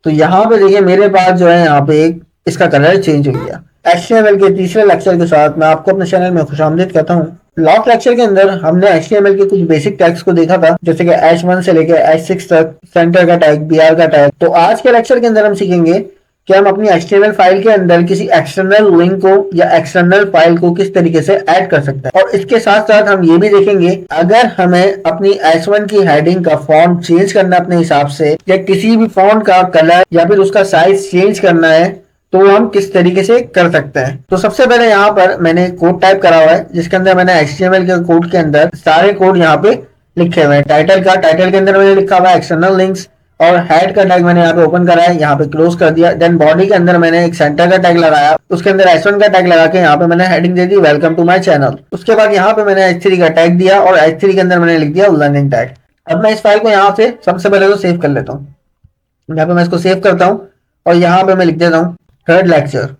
तो यहाँ पे देखिए मेरे पास जो है यहाँ पे एक इसका कलर चेंज हो गया। HTML के तीसरे लेक्चर के साथ मैं आपको अपने चैनल में खुशामदीद कहता हूँ। लास्ट लेक्चर के अंदर हमने HTML के कुछ बेसिक टैग्स को देखा था, जैसे कि H1 से लेकर H6 तक, सेंटर का टैग, BR का टैग। तो आज के लेक्चर के अंदर हम सीखेंगे कि हम अपनी HTML फाइल के अंदर किसी एक्सटर्नल लिंक को या एक्सटर्नल फाइल को किस तरीके से ऐड कर सकते हैं। और इसके साथ साथ हम ये भी देखेंगे अगर हमें अपनी H1 की हेडिंग का फॉन्ट चेंज करना है अपने हिसाब से, या किसी भी फॉन्ट का कलर या फिर उसका साइज चेंज करना है, तो हम किस तरीके से कर सकते हैं। तो सबसे पहले यहाँ पर मैंने कोड टाइप करा हुआ है, जिसके अंदर मैंने HTML के कोड के अंदर सारे कोड यहाँ पे लिखे हुए हैं। टाइटल के अंदर मैंने लिखा हुआ है एक्सटर्नल लिंक्स, और हेड का टैग मैंने यहाँ पे ओपन करा है, यहाँ पे क्लोज कर दिया। देन बॉडी के अंदर मैंने एक सेंटर का टैग लगाया, उसके अंदर H1 का टैग लगा के यहाँ पे मैंने हेडिंग दे दी वेलकम टू माय चैनल। उसके बाद यहाँ पे मैंने H3 का टैग दिया, और H3 के अंदर मैंने लिख दिया लर्निंग टैग। अब मैं इस फाइल को यहाँ से सबसे पहले तो सेव कर लेता हूँ। यहाँ पे मैं इसको सेव करता हूँ, और यहाँ पे मैं लिख देता हूँ थर्ड लेक्चर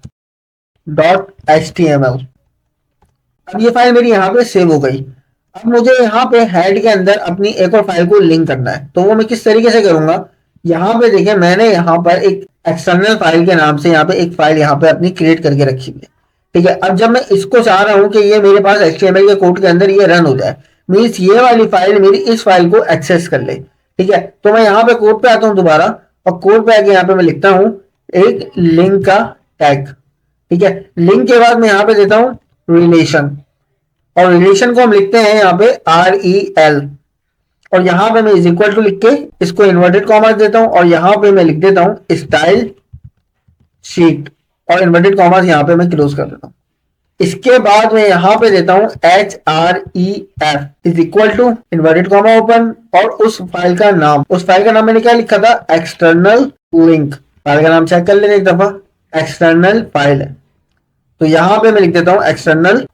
.html। अब ये फाइल मेरी यहाँ पे सेव हो गई। अब मुझे यहाँ पे हेड के अंदर अपनी एक और फाइल को लिंक करना है, तो वो मैं किस तरीके से करूंगा। यहाँ पे देखिए मैंने यहाँ पर एक एक्सटर्नल फाइल के नाम से यहाँ पे एक फाइल यहाँ पे अपनी क्रिएट करके रखी हुई है, ठीक है। अब जब मैं इसको चाह रहा हूँ कि ये मेरे पास HTML के कोड के अंदर ये रन हो जाए, मीन्स ये वाली फाइल मेरी इस फाइल को एक्सेस कर ले, ठीक है। तो मैं यहाँ पे कोड पे आता हूँ दोबारा, और कोड पे आके यहाँ पे मैं लिखता हूँ एक लिंक का टैग, ठीक है। लिंक के बाद मैं यहाँ पे देता हूँ रिलेशन, और रिलेशन को हम लिखते हैं यहाँ पे REL, और यहाँ पे मैं इज इक्वल टू लिख के इसको इन्वर्टेड कॉमर्स देता हूँ, और यहाँ पे मैं लिख देता हूँ स्टाइल शीट, और इन्वर्टेड कॉमर्स यहाँ पे मैं क्लोज कर देता हूँ। इसके बाद मैं यहाँ पे देता हूँ HREF is equal to inverted comma open, और उस फाइल का नाम मैंने क्या लिखा था, एक्सटर्नल लिंक। फाइल का नाम चेक कर लेंगे एक दफा, एक्सटर्नल फाइल है, तो यहाँ पे मैं लिख देता हूँ एक्सटर्नल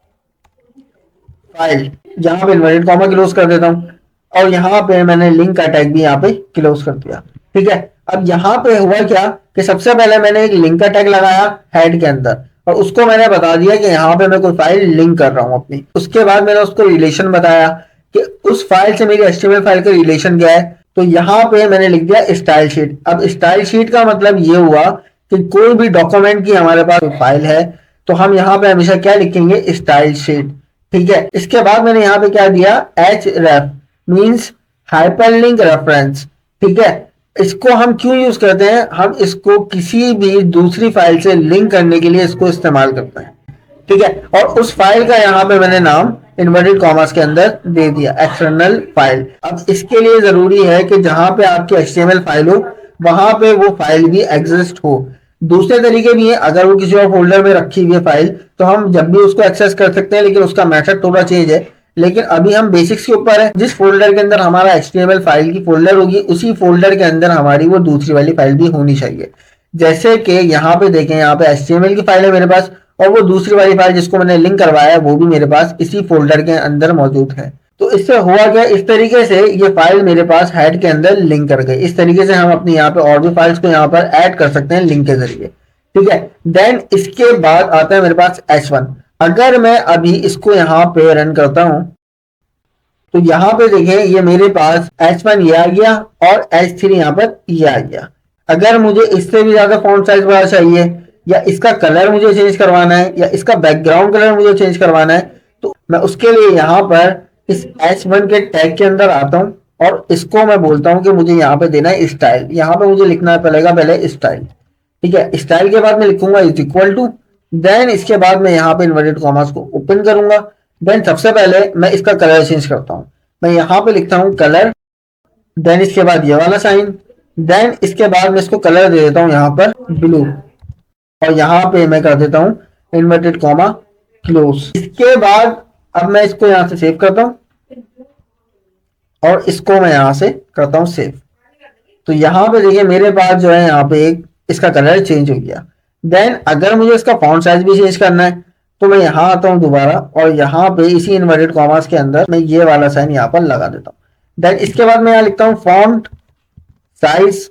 फाइल, यहाँ पे इन्वर्टेड कॉमा क्लोज कर देता हूँ, और यहाँ पे मैंने लिंक का टैग भी यहाँ पे क्लोज कर दिया, ठीक है। अब यहाँ पे हुआ क्या कि सबसे पहले मैंने एक लिंक का टैग लगाया हेड के अंदर, और उसको मैंने बता दिया कि यहाँ पे मैं कोई फाइल लिंक कर रहा हूँ अपनी। उसके बाद मैंने उसको रिलेशन बताया कि उस फाइल से मेरी HTML फाइल का रिलेशन क्या है, तो यहाँ पे मैंने लिख दिया स्टाइल शीट। अब स्टाइल शीट का मतलब ये हुआ कि कोई भी डॉक्यूमेंट की हमारे पास फाइल है, तो हम यहाँ पे हमेशा क्या लिखेंगे, स्टाइल शीट, ठीक है। इसके बाद मैंने यहाँ पे क्या दिया, href मीन्स हाइपरलिंक रेफरेंस, ठीक है। इसको हम क्यों यूज करते हैं, हम इसको किसी भी दूसरी फाइल से लिंक करने के लिए इसको इस्तेमाल करते हैं, ठीक है। और उस फाइल का यहाँ पे मैंने नाम इन्वर्टेड कॉमर्स के अंदर दे दिया एक्सटर्नल फाइल। अब इसके लिए जरूरी है कि जहां पे आपकी HTML फाइल हो वहां पे वो फाइल भी एग्जिस्ट हो। दूसरे तरीके भी हैं, अगर वो किसी और फोल्डर में रखी हुई है फाइल, तो हम जब भी उसको एक्सेस कर सकते हैं, लेकिन उसका मेथड थोड़ा चेंज है। लेकिन अभी हम बेसिक्स के ऊपर है, जिस फोल्डर के अंदर हमारा HTML फाइल की फोल्डर होगी, उसी फोल्डर के अंदर हमारी वो दूसरी वाली फाइल भी होनी चाहिए। जैसे कि यहाँ पे देखें, यहाँ पे HTML की फाइल है मेरे पास, और वो दूसरी वाली फाइल जिसको मैंने लिंक करवाया है वो भी मेरे पास इसी फोल्डर के अंदर मौजूद है। तो इससे हुआ क्या, इस तरीके से ये फाइल मेरे पास हेड के अंदर लिंक कर गई। इस तरीके से हम अपनी यहाँ पे और भी फाइल्स को यहाँ पर ऐड कर सकते हैं लिंक के जरिए, ठीक है। देन इसके बाद आता है मेरे पास H1। अगर मैं अभी इसको यहाँ पे रन करता हूँ, तो यहाँ पे देखें ये मेरे पास H1 ये आ गया, और H3 यहाँ पर ये आ गया। अगर मुझे इससे भी ज्यादा फॉन्ट साइज बड़ा चाहिए, या इसका कलर मुझे चेंज करवाना है, या इसका बैकग्राउंड कलर मुझे चेंज करवाना है, तो मैं उसके लिए यहाँ पर इस H1 के टैग के अंदर आता हूँ, और इसको मैं बोलता हूँ कि मुझे यहाँ पे देना है स्टाइल। यहाँ पे मुझे लिखना पड़ेगा पहले स्टाइल, ठीक है। स्टाइल के बाद मैं लिखूंगा इज इक्वल टू, देन इसके बाद मैं यहाँ पे इन्वर्टेड कॉमर्स को ओपन करूंगा। देन सबसे पहले मैं इसका कलर चेंज करता हूँ, मैं यहाँ पे लिखता हूँ कलर, देन इसके बाद ये वाला साइन, देन इसके बाद मैं इसको कलर दे देता हूँ यहाँ पर ब्लू, और यहाँ पे मैं कर देता हूँ इन्वर्टेड कॉमा क्लोज। इसके बाद अब मैं इसको यहाँ से सेव करता हूँ, और इसको मैं यहाँ से करता हूँ सेव। तो यहाँ पे देखिए मेरे पास जो है यहाँ पे एक इसका कलर चेंज हो गया। देन अगर मुझे इसका फॉन्ट साइज भी चेंज करना है, तो मैं यहाँ आता हूँ दोबारा, और यहाँ पे इसी इन्वर्टेड कॉमर्स के अंदर मैं ये वाला साइन यहाँ पर लगा देता हूँ। देन इसके बाद मैं यहाँ लिखता हूँ फॉन्ट साइज,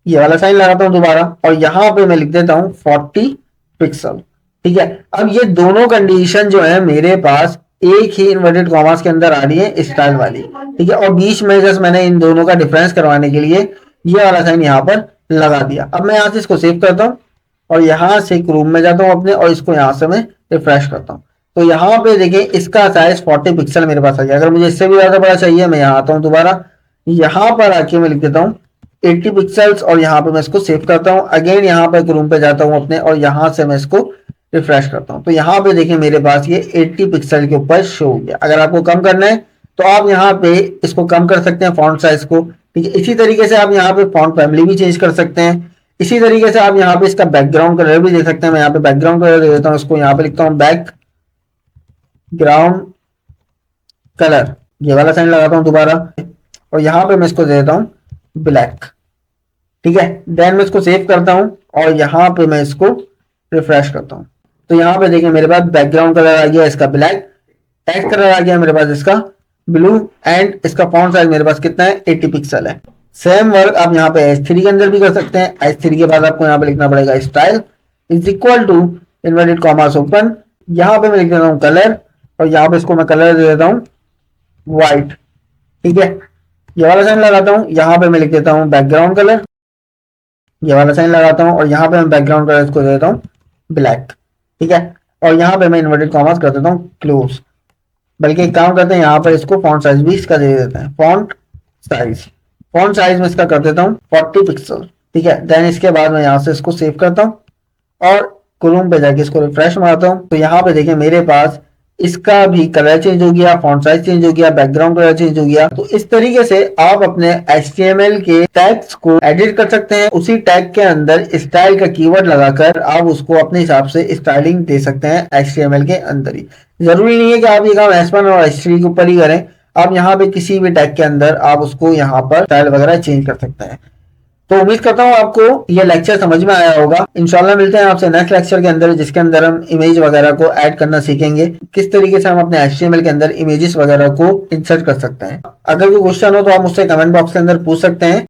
ये वाला साइन लगाता हूँ दोबारा, और यहाँ पे मैं लिख देता हूँ 40 पिक्सल, ठीक है। अब ये दोनों कंडीशन जो है मेरे पास एक ही इन्वर्टेड कॉमर्स के अंदर आ रही है स्टाइल वाली, ठीक है। और बीच में जस्ट मैंने इन दोनों का डिफरेंस करवाने के लिए ये वाला साइन यहाँ पर लगा दिया। अब मैं यहाँ से इसको सेव करता हूँ और यहाँ से एक रूम में जाता हूँ अपने और इसको यहाँ से मैं रिफ्रेश करता हूँ। तो यहाँ पे देखिए इसका साइज 40 पिक्सल मेरे पास आ गया। अगर मुझे इससे भी ज्यादा बड़ा चाहिए मैं यहाँ आता हूँ दोबारा, यहाँ पर आके मैं लिख देता हूँ 80 पिक्सल्स और यहाँ पे मैं इसको सेव करता हूँ। अगेन यहाँ पे एक रूम पे जाता हूँ अपने और यहाँ से मैं इसको रिफ्रेश करता हूँ। तो यहाँ पे देखिए मेरे पास ये 80 पिक्सल के ऊपर शो हो गया। अगर आपको कम करना है तो आप यहाँ पे इसको कम कर सकते हैं फॉन्ट साइज को, ठीक है। इसी तरीके से आप यहाँ पे फॉन्ट फैमिली भी चेंज कर सकते हैं। इसी तरीके से आप यहाँ पे इसका बैकग्राउंड कलर भी दे सकते हैं। मैं यहाँ पे बैकग्राउंड कलर दे देता हूँ, इसको यहाँ पे लिखता हूँ बैकग्राउंड कलर, ये वाला साइन लगाता हूँ दोबारा और यहाँ पे मैं इसको दे देता हूँ ब्लैक, ठीक है। देन मैं इसको सेव करता हूँ और यहाँ पे मैं इसको रिफ्रेश करता हूँ। तो यहाँ पे देखिए मेरे पास बैकग्राउंड कलर आ गया इसका ब्लैक, टेक्स्ट कलर आ गया मेरे पास इसका ब्लू एंड इसका फॉन्ट साइज मेरे पास कितना है 80 पिक्सल है। सेम वर्क आप यहाँ पे H3 के अंदर भी कर सकते हैं। H3 के बाद आपको यहाँ पे लिखना पड़ेगा style is equal to inverted commas open, यहाँ पे मैं लिख देता हूँ कलर और यहाँ पे इसको मैं कलर दे देता हूँ व्हाइट, ठीक है। ये वाला साइन लगाता हूँ, यहाँ पे मैं लिख देता हूँ बैकग्राउंड कलर, ये वाला साइन लगाता हूँ और यहाँ पे मैं बैकग्राउंड कलर इसको दे देता हूँ ब्लैक, ठीक है। और यहाँ पे मैं इन्वर्टेड कॉमास कर देता हूँ क्लोज। बल्कि एक काम करते हैं यहाँ पर इसको फॉन्ट साइज भी इसका दे देते हैं, फॉन्ट साइज में इसका कर देता हूँ 40 पिक्सल, ठीक है। देन इसके बाद मैं यहाँ से इसको सेव करता हूँ और क्रोम पे जाके इसको रिफ्रेश मारता हूँ। तो यहाँ पे देखिए मेरे पास इसका भी कलर चेंज हो गया, फॉन्ट साइज चेंज हो गया, बैकग्राउंड कलर चेंज हो गया। तो इस तरीके से आप अपने HTML के टैग्स को एडिट कर सकते हैं। उसी टैग के अंदर स्टाइल का कीवर्ड लगाकर आप उसको अपने हिसाब से स्टाइलिंग दे सकते हैं HTML के अंदर ही। जरूरी नहीं है कि आप ये काम H1 और H3 के ऊपर ही करें, आप यहाँ पे किसी भी टैग के अंदर आप उसको यहाँ पर स्टाइल वगैरह चेंज कर सकते हैं। तो उम्मीद करता हूँ आपको ये लेक्चर समझ में आया होगा। इंशाल्लाह मिलते हैं आपसे नेक्स्ट लेक्चर के अंदर, जिसके अंदर हम इमेज वगैरह को ऐड करना सीखेंगे, किस तरीके से हम अपने HTML के अंदर इमेजेस वगैरह को इंसर्ट कर सकते हैं। अगर कोई क्वेश्चन हो तो आप मुझसे कमेंट बॉक्स के अंदर पूछ सकते हैं।